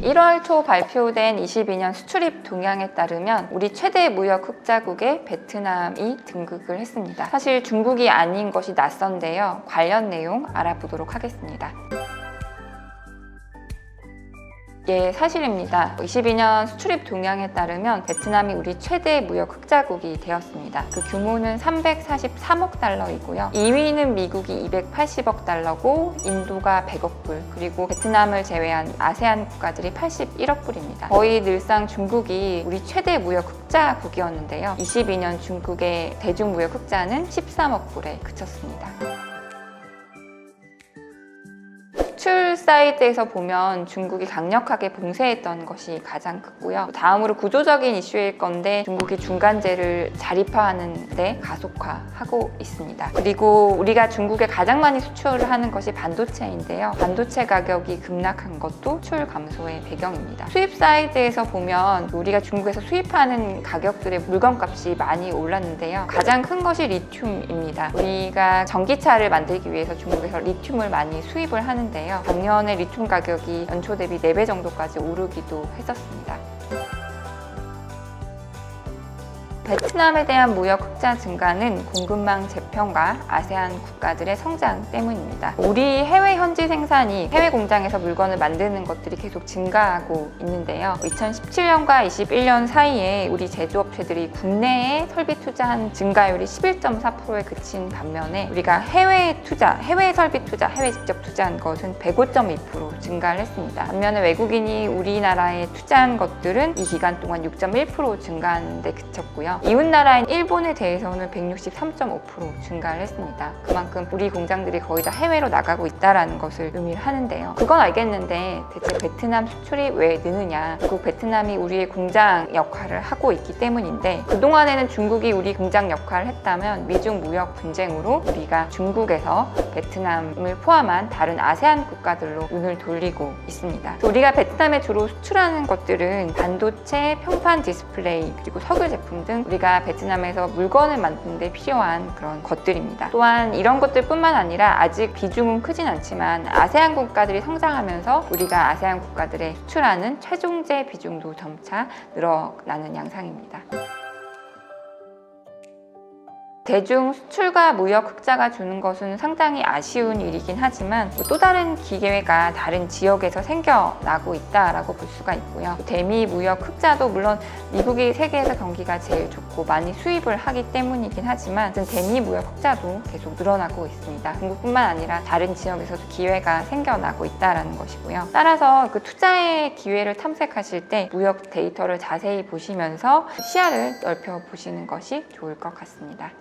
네, 1월 초 발표된 22년 수출입 동향에 따르면 우리 최대 무역 흑자국에 베트남이 등극을 했습니다. 사실 중국이 아닌 것이 낯선데요. 관련 내용 알아보도록 하겠습니다. 예, 사실입니다. 22년 수출입 동향에 따르면 베트남이 우리 최대 무역 흑자국이 되었습니다. 그 규모는 343억 달러이고요. 2위는 미국이 280억 달러고 인도가 100억 불, 그리고 베트남을 제외한 아세안 국가들이 81억 불입니다. 거의 늘상 중국이 우리 최대 무역 흑자국이었는데요. 22년 중국의 대중 무역 흑자는 13억 불에 그쳤습니다. 수출 사이드에서 보면 중국이 강력하게 봉쇄했던 것이 가장 크고요. 다음으로 구조적인 이슈일 건데 중국이 중간재를 자립화하는 데 가속화하고 있습니다. 그리고 우리가 중국에 가장 많이 수출을 하는 것이 반도체인데요. 반도체 가격이 급락한 것도 수출 감소의 배경입니다. 수입 사이드에서 보면 우리가 중국에서 수입하는 가격들의 물건값이 많이 올랐는데요. 가장 큰 것이 리튬입니다. 우리가 전기차를 만들기 위해서 중국에서 리튬을 많이 수입을 하는데요. 작년에 리튬 가격이 연초 대비 4배 정도까지 오르기도 했었습니다. 베트남에 대한 무역 흑자 증가는 공급망 재편과 아세안 국가들의 성장 때문입니다. 우리 해외 현지 생산이 해외 공장에서 물건을 만드는 것들이 계속 증가하고 있는데요. 2017년과 21년 사이에 우리 제조업체들이 국내에 설비 투자한 증가율이 11.4%에 그친 반면에 우리가 해외 투자, 해외 설비 투자, 해외 직접 투자한 것은 105.2% 증가를 했습니다. 반면에 외국인이 우리나라에 투자한 것들은 이 기간 동안 6.1% 증가하는 데 그쳤고요. 이웃나라인 일본에 대해서는 163.5% 증가를 했습니다. 그만큼 우리 공장들이 거의 다 해외로 나가고 있다는 것을 의미를 하는데요. 그건 알겠는데 대체 베트남 수출이 왜 느느냐? 결국 베트남이 우리의 공장 역할을 하고 있기 때문인데 그동안에는 중국이 우리 공장 역할을 했다면 미중 무역 분쟁으로 우리가 중국에서 베트남을 포함한 다른 아세안 국가들로 눈을 돌리고 있습니다. 우리가 베트남에 주로 수출하는 것들은 반도체, 평판 디스플레이, 그리고 석유 제품 등 우리가 베트남에서 물건을 만드는 데 필요한 그런 것들입니다. 또한 이런 것들뿐만 아니라 아직 비중은 크진 않지만 아세안 국가들이 성장하면서 우리가 아세안 국가들에 수출하는 최종재 비중도 점차 늘어나는 양상입니다. 대중 수출과 무역 흑자가 주는 것은 상당히 아쉬운 일이긴 하지만 또 다른 기회가 다른 지역에서 생겨나고 있다라고 볼 수가 있고요. 대미 무역 흑자도 물론 미국이 세계에서 경기가 제일 좋고 많이 수입을 하기 때문이긴 하지만 대미 무역 흑자도 계속 늘어나고 있습니다. 중국뿐만 아니라 다른 지역에서도 기회가 생겨나고 있다는 것이고요. 따라서 그 투자의 기회를 탐색하실 때 무역 데이터를 자세히 보시면서 시야를 넓혀 보시는 것이 좋을 것 같습니다.